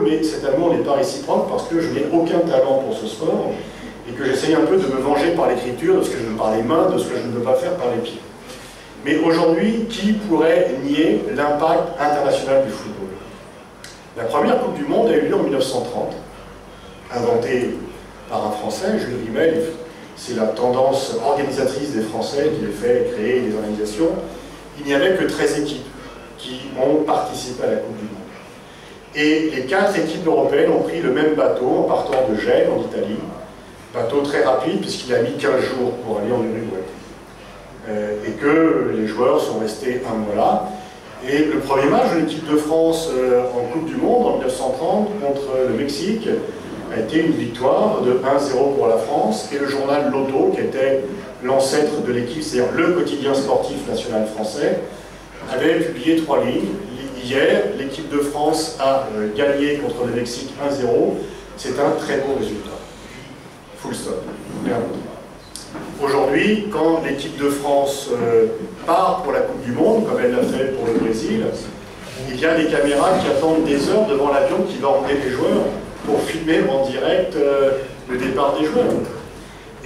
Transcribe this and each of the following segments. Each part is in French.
mais cet amour n'est pas réciproque parce que je n'ai aucun talent pour ce sport et que j'essaye un peu de me venger par l'écriture, de ce que je veux par les mains, de ce que je ne peux pas faire par les pieds. Mais aujourd'hui, qui pourrait nier l'impact international du football? La première Coupe du Monde a eu lieu en 1930, inventée par un Français, Jules Rimet. C'est la tendance organisatrice des Français qui les fait créer des organisations. Il n'y avait que 13 équipes qui ont participé à la Coupe du Monde. Et les 4 équipes européennes ont pris le même bateau en partant de Gênes, en Italie. Bateau très rapide, puisqu'il a mis 15 jours pour aller en Uruguay. Et que les joueurs sont restés un mois là. Et le premier match de l'équipe de France en Coupe du Monde, en 1930, contre le Mexique, a été une victoire de 1-0 pour la France. Et le journal L'Auto, qui était l'ancêtre de l'équipe, c'est-à-dire le quotidien sportif national français, avait publié 3 lignes. Hier, l'équipe de France a gagné contre le Mexique 1-0. C'est un très beau résultat. Full stop. Aujourd'hui, quand l'équipe de France part pour la Coupe du Monde, comme elle l'a fait pour le Brésil, il y a des caméras qui attendent des heures devant l'avion qui va emmener les joueurs pour filmer en direct le départ des joueurs.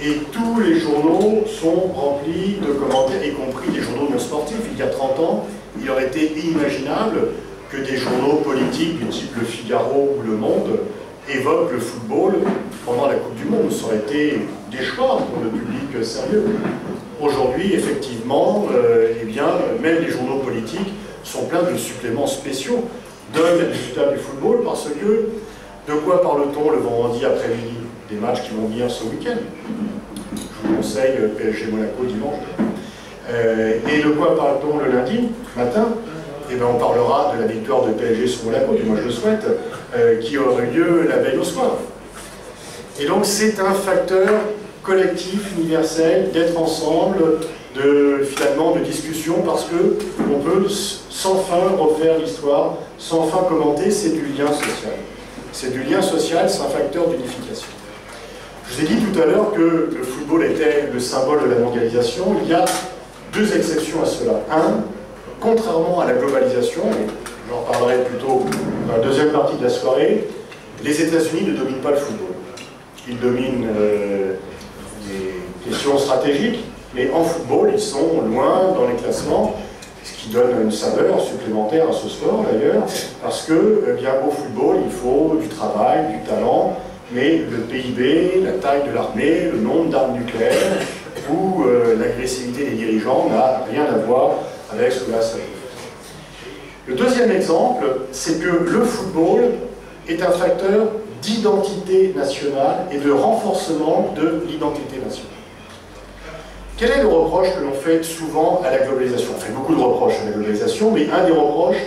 Et tous les journaux sont remplis de commentaires, y compris des journaux non sportifs. Il y a 30 ans, il aurait été inimaginable que des journaux politiques du type Le Figaro ou Le Monde évoquent le football pendant la Coupe du Monde. Ça aurait été des choix pour le public sérieux. Aujourd'hui, effectivement, eh bien, même les journaux politiques sont pleins de suppléments spéciaux de les résultats du football, parce que de quoi parle-t-on le vendredi après-midi? Des matchs qui vont venir ce week-end. Je vous conseille PSG Monaco dimanche. Et de quoi parle-t-on le lundi matin? Eh bien, on parlera de la victoire de PSG sur Monaco, du moins je le souhaite, qui aura eu lieu la veille au soir. Et donc c'est un facteur collectif, universel, d'être ensemble, finalement de discussion, parce qu'on peut sans fin refaire l'histoire, sans fin commenter, c'est du lien social. C'est du lien social, c'est un facteur d'unification. Je vous ai dit tout à l'heure que le football était le symbole de la mondialisation. Il y a 2 exceptions à cela. Un, contrairement à la globalisation, et j'en parlerai plutôt dans la deuxième partie de la soirée, les États-Unis ne dominent pas le football. Ils dominent les questions stratégiques, mais en football, ils sont loin dans les classements, ce qui donne une saveur supplémentaire à ce sport d'ailleurs, parce que bien au football, il faut du travail, du talent, mais le PIB, la taille de l'armée, le nombre d'armes nucléaires ou l'agressivité des dirigeants n'a rien à voir avec ce que là ça veut. Le deuxième exemple, c'est que le football est un facteur d'identité nationale et de renforcement de l'identité nationale. Quel est le reproche que l'on fait souvent à la globalisation? On fait beaucoup de reproches à la globalisation, mais un des reproches,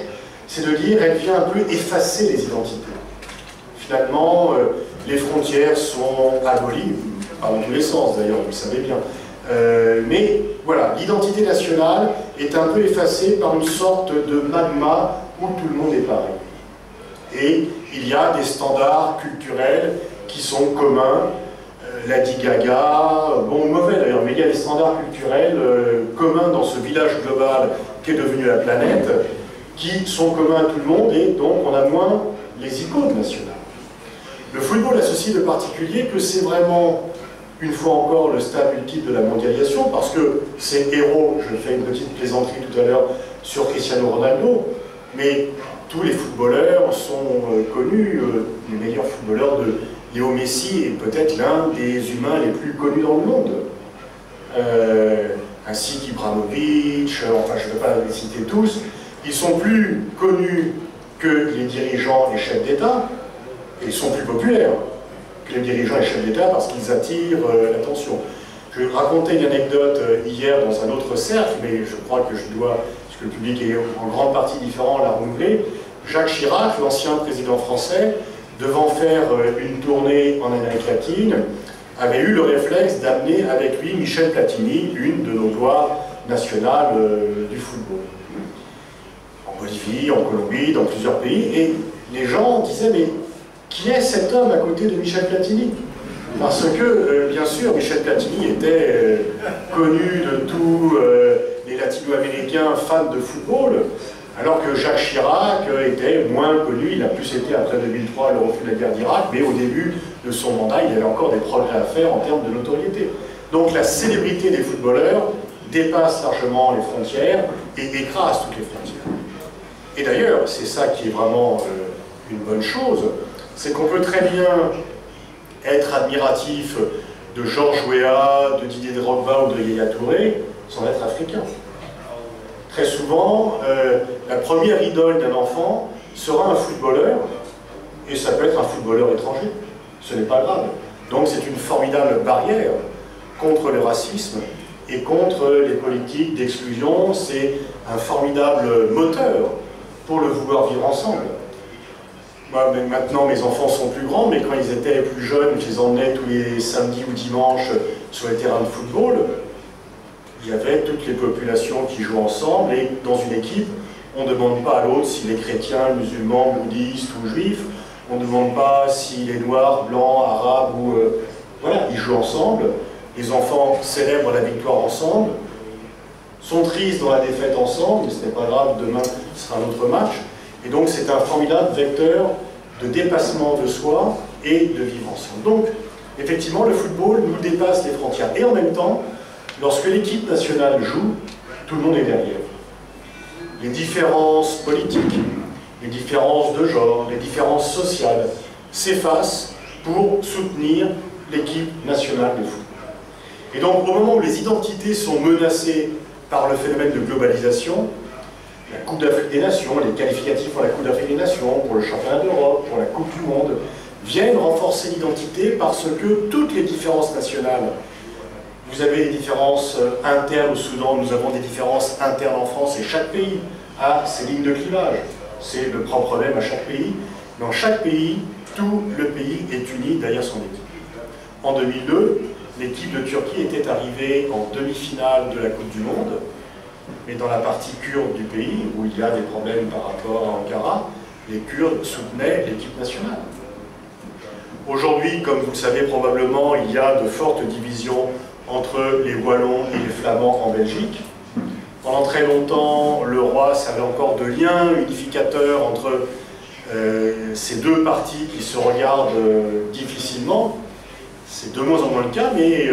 c'est de dire qu'elle vient un peu effacer les identités. Finalement, les frontières sont abolies, pas dans tous les sens d'ailleurs, vous le savez bien. Mais voilà, l'identité nationale est un peu effacée par une sorte de magma où tout le monde est pareil. Et il y a des standards culturels qui sont communs, Lady Gaga, bon ou mauvais d'ailleurs, mais il y a des standards culturels communs dans ce village global qui est devenu la planète, qui sont communs à tout le monde, et donc on a moins les icônes nationales. Le football a ceci de particulier que c'est vraiment, une fois encore, le stade ultime de la mondialisation, parce que ces héros, je fais une petite plaisanterie tout à l'heure sur Cristiano Ronaldo, mais tous les footballeurs sont connus, les meilleurs footballeurs de Léo Messi est peut-être l'un des humains les plus connus dans le monde, ainsi qu'Ibrahimovic, enfin je ne vais pas les citer tous. Ils sont plus connus que les dirigeants et chefs d'État, et ils sont plus populaires que les dirigeants et chefs d'État parce qu'ils attirent l'attention. Je vais raconter une anecdote hier dans un autre cercle, mais je crois que je dois, parce que le public est en grande partie différent, la renouveler. Jacques Chirac, l'ancien président français, devant faire une tournée en Amérique latine, avait eu le réflexe d'amener avec lui Michel Platini, une de nos gloires nationales du football. En Bolivie, en Colombie, dans plusieurs pays, et les gens disaient, mais qui est cet homme à côté de Michel Platini? Parce que, bien sûr, Michel Platini était connu de tous les latino-américains fans de football, Alors que Jacques Chirac était moins connu, il a plus été après 2003 le refus de la guerre d'Irak, mais au début de son mandat, il y avait encore des progrès à faire en termes de notoriété. Donc la célébrité des footballeurs dépasse largement les frontières et écrase toutes les frontières. Et d'ailleurs, c'est ça qui est vraiment une bonne chose, c'est qu'on peut très bien être admiratif de Georges Weah, de Didier Drogba ou de Yaya Touré, sans être africain. Très souvent, la première idole d'un enfant sera un footballeur, et ça peut être un footballeur étranger. Ce n'est pas grave. Donc c'est une formidable barrière contre le racisme et contre les politiques d'exclusion. C'est un formidable moteur pour le vouloir vivre ensemble. Moi, maintenant, mes enfants sont plus grands, mais quand ils étaient plus jeunes, je les emmenais tous les samedis ou dimanches sur les terrains de football. Il y avait toutes les populations qui jouent ensemble, et dans une équipe, on ne demande pas à l'autre s'il est chrétien, musulman, bouddhiste ou juif. On ne demande pas s'il est noir, blanc, arabe ou... voilà, ils jouent ensemble. Les enfants célèbrent la victoire ensemble, sont tristes dans la défaite ensemble, mais ce n'est pas grave, demain ce sera un autre match. Et donc c'est un formidable vecteur de dépassement de soi et de vivre ensemble. Donc, effectivement, le football nous dépasse les frontières. Et en même temps, lorsque l'équipe nationale joue, tout le monde est derrière. Les différences politiques, les différences de genre, les différences sociales s'effacent pour soutenir l'équipe nationale de football. Et donc, au moment où les identités sont menacées par le phénomène de globalisation, la Coupe d'Afrique des Nations, les qualificatifs pour la Coupe d'Afrique des Nations, pour le championnat d'Europe, pour la Coupe du Monde, viennent renforcer l'identité parce que toutes les différences nationales, vous avez des différences internes au Soudan, nous avons des différences internes en France, et chaque pays a ses lignes de clivage. C'est le propre même à chaque pays. Dans chaque pays, tout le pays est uni derrière son équipe. En 2002, l'équipe de Turquie était arrivée en demi-finale de la Coupe du Monde, mais dans la partie kurde du pays, où il y a des problèmes par rapport à Ankara, les Kurdes soutenaient l'équipe nationale. Aujourd'hui, comme vous le savez probablement, il y a de fortes divisions entre les Wallons et les Flamands en Belgique. Pendant très longtemps, le roi servait encore de lien unificateur entre ces deux parties qui se regardent difficilement. C'est de moins en moins le cas, mais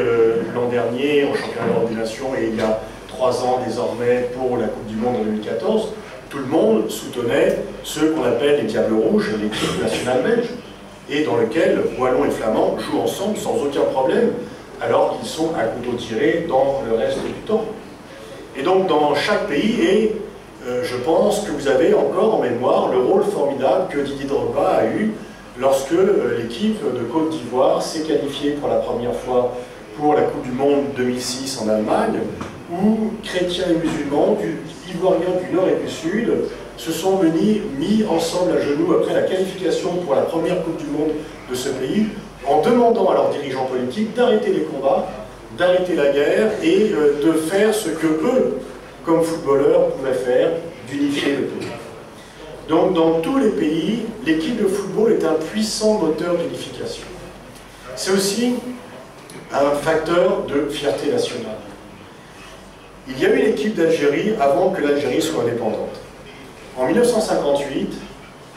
l'an dernier, au championnat d'Europe des Nations, et il y a 3 ans désormais pour la Coupe du Monde en 2014, tout le monde soutenait ceux qu'on appelle les Diables Rouges, l'équipe nationale belge, et dans lequel Wallons et Flamands jouent ensemble sans aucun problème, alors qu'ils sont à couteau tiré dans le reste du temps. Et donc dans chaque pays, et je pense que vous avez encore en mémoire le rôle formidable que Didier Drogba a eu lorsque l'équipe de Côte d'Ivoire s'est qualifiée pour la première fois pour la Coupe du Monde 2006 en Allemagne, où chrétiens et musulmans, ivoiriens du Nord et du Sud, se sont mis ensemble à genoux après la qualification pour la première Coupe du Monde de ce pays, en demandant à leurs dirigeants politiques d'arrêter les combats, d'arrêter la guerre et de faire ce que eux, comme footballeurs, pouvaient faire, d'unifier le pays. Donc dans tous les pays, l'équipe de football est un puissant moteur d'unification. C'est aussi un facteur de fierté nationale. Il y a eu l'équipe d'Algérie avant que l'Algérie soit indépendante. En 1958,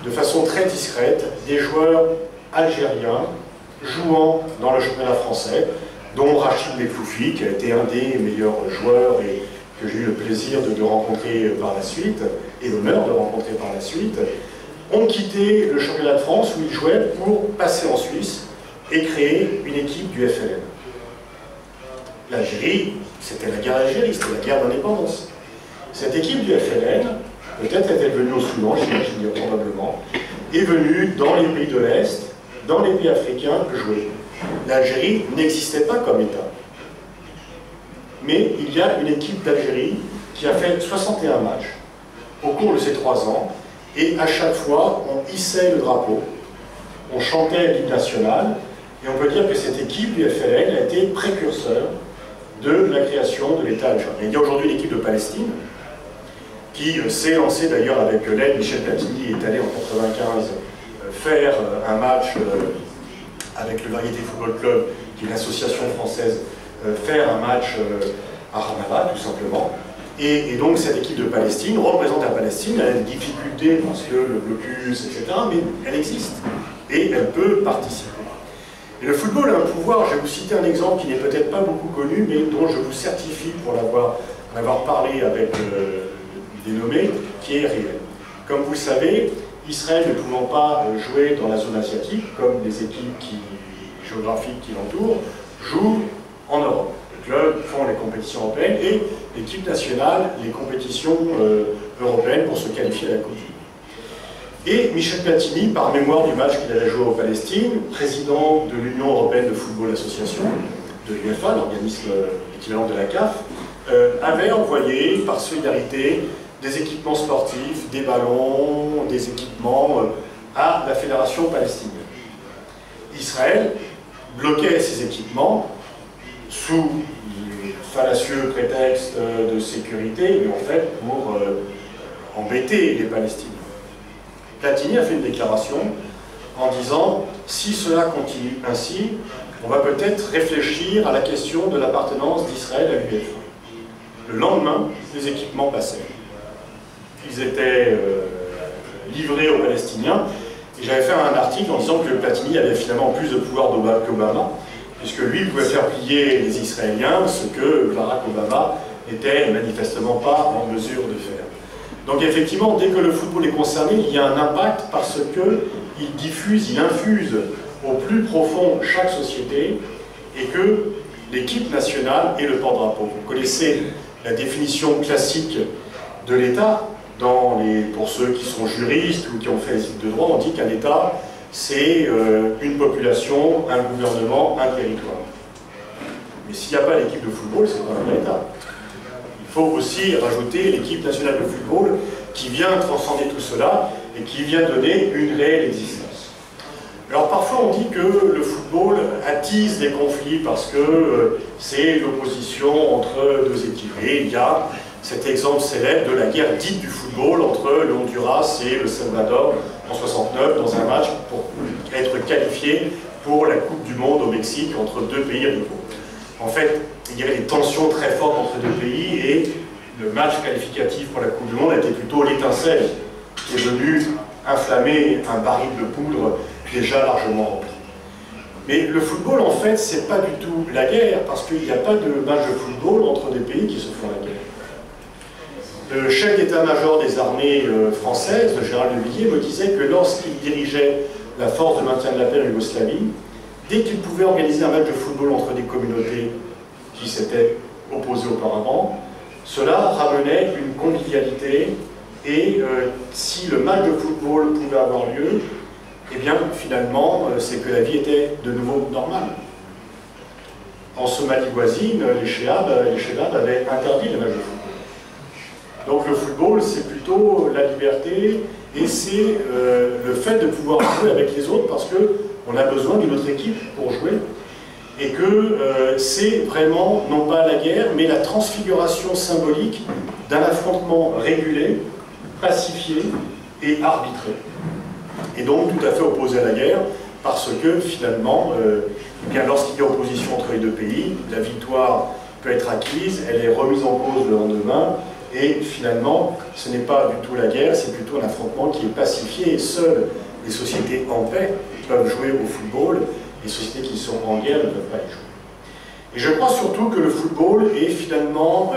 de façon très discrète, des joueurs algériens jouant dans le championnat français, dont Rachid Bekfoufi, qui a été un des meilleurs joueurs et que j'ai eu le plaisir de rencontrer par la suite, et l'honneur de rencontrer par la suite, ont quitté le championnat de France où ils jouaient pour passer en Suisse et créer une équipe du FLN. L'Algérie, c'était la guerre d'Algérie, c'était la guerre d'indépendance. Cette équipe du FLN, peut-être est-elle venue au Soudan, j'imagine probablement, est venue dans les pays de l'Est, dans les pays africains, jouer. L'Algérie n'existait pas comme État. Mais il y a une équipe d'Algérie qui a fait 61 matchs au cours de ces 3 ans, et à chaque fois, on hissait le drapeau, on chantait l'hymne national, et on peut dire que cette équipe du FLN a été précurseur de la création de l'État algérien. Il y a aujourd'hui l'équipe de Palestine, qui s'est lancée d'ailleurs avec l'aide. Michel Platini est allé en 1995 faire un match avec le Variété Football Club, qui est l'association française, faire un match à Ramallah, tout simplement. Et donc cette équipe de Palestine représente la Palestine, elle a des difficultés parce que le blocus, etc., mais elle existe et elle peut participer. Et le football a un pouvoir, je vais vous citer un exemple qui n'est peut-être pas beaucoup connu, mais dont je vous certifie pour l'avoir parlé avec des nommés, qui est réel. Comme vous le savez, Israël ne pouvant pas jouer dans la zone asiatique, comme les équipes géographiques qui l'entourent, joue en Europe. Les clubs font les compétitions européennes et l'équipe nationale les compétitions européennes pour se qualifier à la Coupe du Monde. Et Michel Platini, par mémoire du match qu'il avait joué au Palestine, président de l'Union Européenne de Football Association, de l'UEFA, l'organisme équivalent de la CAF, avait envoyé, par solidarité, des équipements sportifs, des ballons, des équipements à la fédération palestinienne. Israël bloquait ces équipements sous les fallacieux prétextes de sécurité, mais en fait pour embêter les Palestiniens. Platini a fait une déclaration en disant « Si cela continue ainsi, on va peut-être réfléchir à la question de l'appartenance d'Israël à l'UEFA. » Le lendemain, les équipements passaient. Ils étaient livrés aux Palestiniens, et j'avais fait un article en disant que Platini avait finalement plus de pouvoir qu'Obama, puisque lui pouvait faire plier les Israéliens, ce que Barack Obama n'était manifestement pas en mesure de faire. Donc effectivement, dès que le football est concerné, il y a un impact parce qu'il diffuse, il infuse au plus profond chaque société, et que l'équipe nationale est le porte-drapeau. Vous connaissez la définition classique de l'État, pour ceux qui sont juristes ou qui ont fait les études de droit, on dit qu'un État, c'est une population, un gouvernement, un territoire. Mais s'il n'y a pas l'équipe de football, c'est pas un vrai État. Il faut aussi rajouter l'équipe nationale de football qui vient transcender tout cela et qui vient donner une réelle existence. Alors parfois on dit que le football attise les conflits parce que c'est l'opposition entre deux équipes. Et il y a cet exemple célèbre de la guerre dite du football entre le Honduras et le Salvador en 69 dans un match pour être qualifié pour la Coupe du Monde au Mexique entre deux pays rivaux. En fait, il y avait des tensions très fortes entre deux pays et le match qualificatif pour la Coupe du Monde était plutôt l'étincelle qui est venue inflammer un baril de poudre déjà largement rempli. Mais le football, en fait, c'est pas du tout la guerre, parce qu'il n'y a pas de match de football entre des pays qui se font la guerre. Le chef d'état-major des armées françaises, le général de Villiers, me disait que lorsqu'il dirigeait la force de maintien de la paix en Yougoslavie, dès qu'il pouvait organiser un match de football entre des communautés qui s'étaient opposées auparavant, cela ramenait une convivialité et si le match de football pouvait avoir lieu, eh bien finalement c'est que la vie était de nouveau normale. En Somalie voisine, les Chebabs avaient interdit le match de football. Donc le football, c'est plutôt la liberté et c'est le fait de pouvoir jouer avec les autres parce qu'on a besoin d'une autre équipe pour jouer et que c'est vraiment, non pas la guerre, mais la transfiguration symbolique d'un affrontement régulé, pacifié et arbitré. Et donc tout à fait opposé à la guerre parce que finalement, lorsqu'il y a opposition entre les deux pays, la victoire peut être acquise, elle est remise en cause le lendemain. Et finalement, ce n'est pas du tout la guerre, c'est plutôt un affrontement qui est pacifié et seules les sociétés en paix peuvent jouer au football, les sociétés qui sont en guerre ne peuvent pas y jouer. Et je crois surtout que le football est finalement